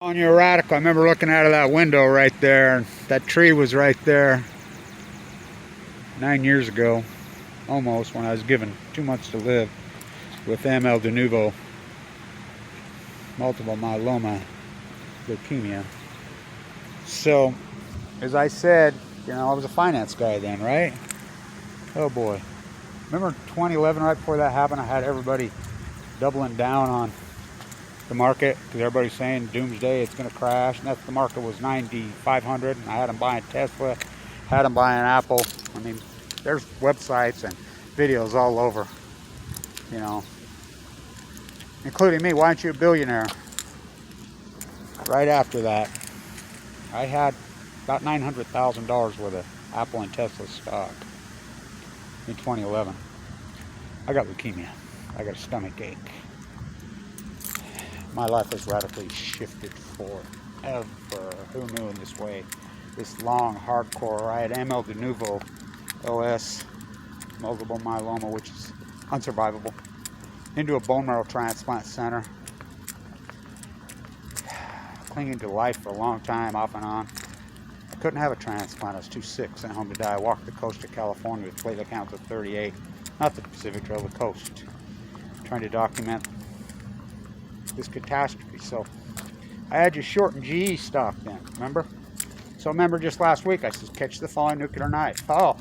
On your radical, I remember looking out of that window right there. That tree was right there 9 years ago, almost, when I was given 2 months to live with ML de novo, multiple myeloma, leukemia. So, as I said, I was a finance guy then, right? Oh boy. Remember 2011, right before that happened, I had everybody doubling down on the market because everybody's saying doomsday, it's going to crash. And that's the market was 9,500, and I had them buying Tesla, had them buying Apple. I mean, there's websites and videos all over, including me. Why aren't you a billionaire? Right after that, I had about $900,000 worth of Apple and Tesla stock in 2011. I got leukemia. I got a stomach ache. My life has radically shifted forever. Who knew in this way? This long, hardcore ride. ML de novo, OS, multiple myeloma, which is unsurvivable, into a bone marrow transplant center. Clinging to life for a long time, off and on. I couldn't have a transplant. I was too sick, sent home to die. I walked the coast of California with platelet counts of 38. Not the Pacific Trail, the coast. Trying to document this catastrophe. So I had you short in GE stock then, remember? So remember just last week I said catch the falling nuclear knife. Oh,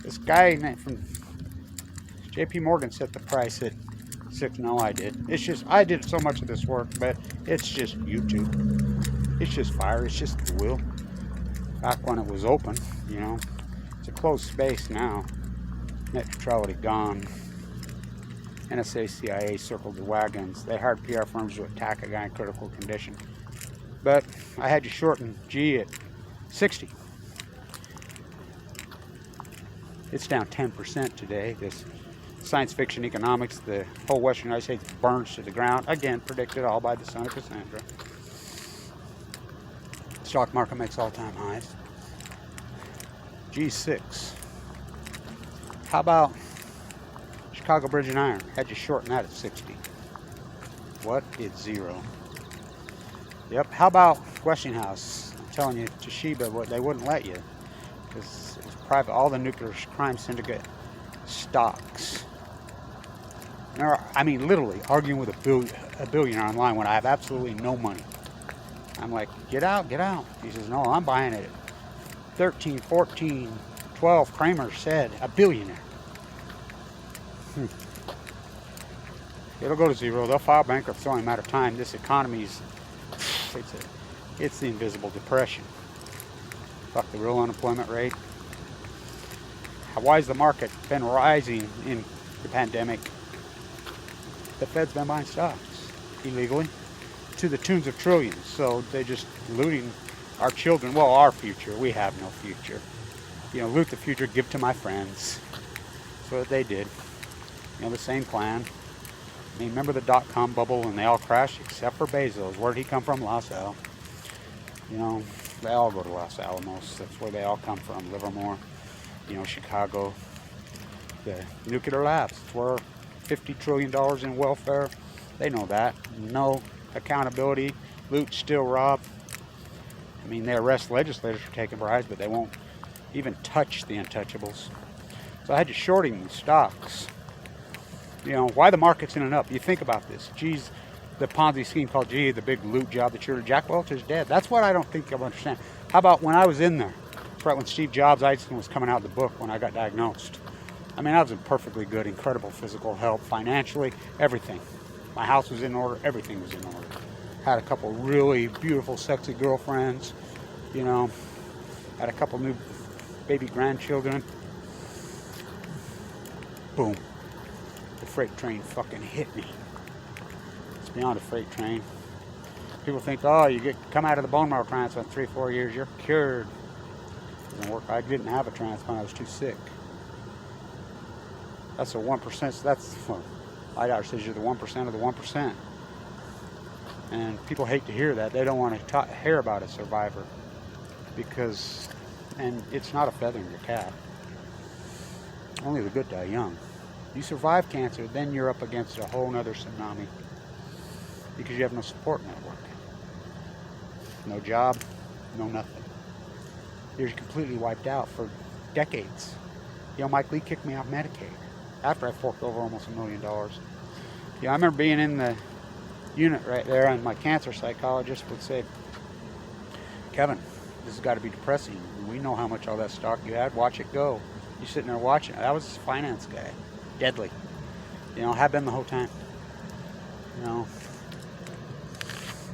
this guy from JP Morgan set the price at 6. No, I did. It's just, I did so much of this work, but it's just YouTube. It's just fire. It's just the wheel. Back when it was open, it's a closed space now. Net neutrality gone. NSA, CIA circled the wagons. They hired PR firms to attack a guy in critical condition. But I had you short in G at 60. It's down 10% today. This science fiction economics, the whole Western United States burns to the ground. Again, predicted all by the son of Cassandra. Stock market makes all-time highs. G6. How about Chicago Bridge and Iron? Had you shorten that at 60. What? It's zero. Yep. How about Westinghouse? I'm telling you, Toshiba, they wouldn't let you because it was private. All the nuclear crime syndicate stocks. I mean, literally arguing with a billionaire online when I have absolutely no money. I'm like, get out, get out. He says, no, I'm buying it at 13, 14, 12. Kramer said, a billionaire. It'll go to zero. They'll file bankruptcy. It's only a matter of time. This economy's, it's the invisible depression. Fuck the real unemployment rate. Why has the market been rising in the pandemic? The Fed's been buying stocks illegally to the tunes of trillions. So they're just looting our children. Well, our future. We have no future. Loot the future, give to my friends. That's what they did. The same plan. I mean, remember the dot-com bubble and they all crashed except for Bezos. Where did he come from? Los Al. They all go to Los Alamos. That's where they all come from. Livermore, Chicago. The nuclear labs. It's where $50 trillion in welfare. They know that. No accountability. Loot, steal, rob. I mean, they arrest legislators for taking bribes, but they won't even touch the untouchables. So I had you shorting these stocks. Why the market's in and up. You think about this. Geez, the Ponzi scheme called G, the big loot job that you're Jack Welch is dead. That's what I don't think you'll understand. How about when I was in there? Right when Steve Jobs' Einstein was coming out of the book when I got diagnosed. I mean, I was in perfectly good, incredible physical health, financially, everything. My house was in order, everything was in order. Had a couple really beautiful, sexy girlfriends, had a couple new baby grandchildren. Boom. The freight train fucking hit me. It's beyond a freight train. People think, oh, you come out of the bone marrow transplant 3-4 years, you're cured. Doesn't work. I didn't have a transplant. I was too sick. That's a 1%. So that's, IDOR says you're the 1% of the 1%. And people hate to hear that. They don't want to hear about a survivor and it's not a feather in your cap. Only the good die young. You survive cancer, then you're up against a whole nother tsunami because you have no support network. no job, no nothing. You're completely wiped out for decades. You know, Mike Lee kicked me off Medicaid after I forked over almost $1 million. Yeah, I remember being in the unit right there, and my cancer psychologist would say, Kevin, this has got to be depressing. We know how much all that stock you had. Watch it go. You're sitting there watching it. That was a finance guy. Deadly. You know, have been the whole time. You know.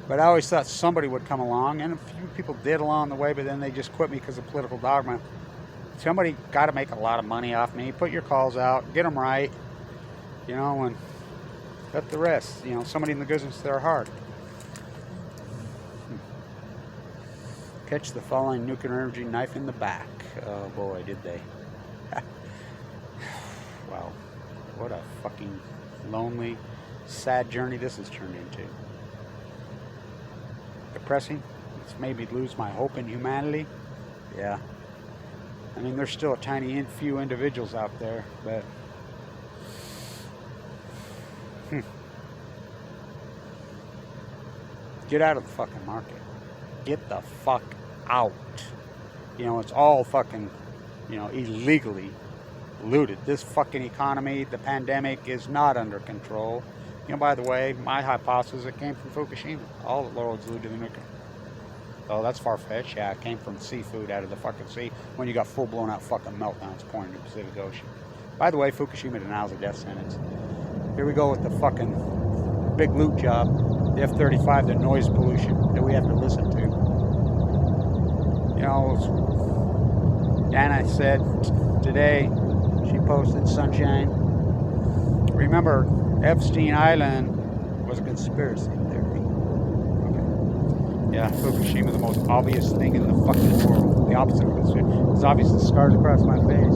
But I always thought somebody would come along, and a few people did along the way, but then they just quit me because of political dogma. Somebody got to make a lot of money off me. Put your calls out. Get them right. You know, and let the rest. You know, somebody in the business, they're hard. Catch the falling nuclear energy knife in the back. Oh boy, did they. Wow. What a fucking lonely, sad journey this has turned into. Depressing. It's made me lose my hope in humanity. Yeah. I mean, there's still a tiny few individuals out there, but get out of the fucking market. Get the fuck out. You know, it's all fucking, you know, illegally looted. This fucking economy, the pandemic is not under control. You know, by the way, my hypothesis, it came from Fukushima. All the roads lead to the nuclear. Oh, that's far-fetched. Yeah, it came from seafood out of the fucking sea when you got full-blown out fucking meltdowns pouring into the Pacific Ocean. By the way, Fukushima denies a death sentence. Here we go with the fucking big loot job, the F-35, the noise pollution that we have to listen to. You know, Dana said today, she posted Sunshine. Remember, Epstein Island was a conspiracy theory. Okay. Yeah, Fukushima, the most obvious thing in the fucking world. The opposite of conspiracy. It's obvious the scars across my face.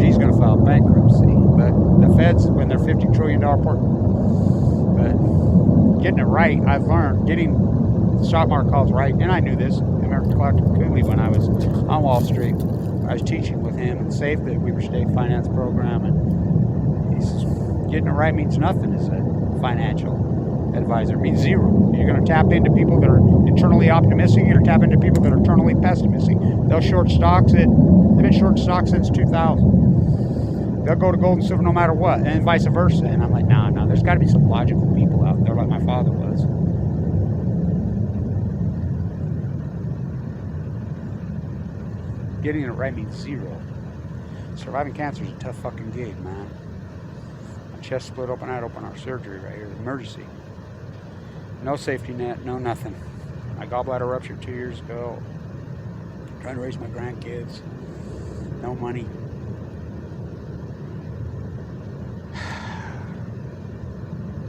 G's gonna file bankruptcy. But the feds, when they're $50 trillion port. But getting it right, I've learned. Getting the stock market calls right, and I knew this. I remember Clark Cooley when I was on Wall Street. I was teaching with him and saved the Weber State Finance Program, and he says, getting it right means nothing as a financial advisor. It means zero. You're going to tap into people that are internally optimistic. You're going to tap into people that are internally pessimistic. They'll short stocks. They've been short stocks since 2000. They'll go to gold and silver no matter what, and vice versa. And I'm like, no, there's got to be some logical people out there like my father was. Getting it right means zero. Surviving cancer is a tough fucking gig, man. My chest split open. I had open heart surgery right here, emergency. No safety net, no nothing. My gallbladder ruptured 2 years ago. Trying to raise my grandkids. No money.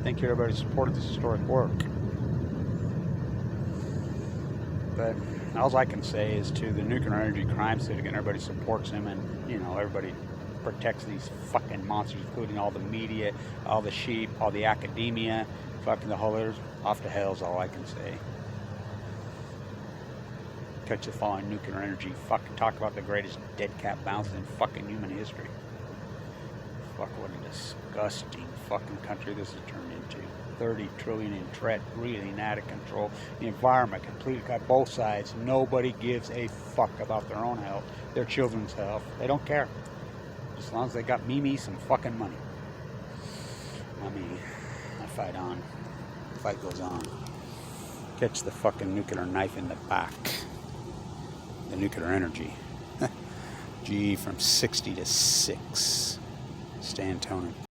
Thank you everybody who supported this historic work. But all I can say is to the nuclear energy crime syndicate, everybody supports him, and you know, everybody protects these fucking monsters, including all the media, all the sheep, all the academia, fucking the whole others. Off to hell is all I can say. Catch the falling nuclear energy. Fucking talk about the greatest dead cat bounces in fucking human history. Fuck, what a disgusting fucking country this has turned into. 30 trillion in threat, breathing out of control. The environment completely got both sides. Nobody gives a fuck about their own health, their children's health. They don't care. As long as they got me some fucking money. I mean, I fight on. The fight goes on. Catch the fucking nuclear knife in the back. The nuclear energy. G from 60 to 6. Stan Tonin.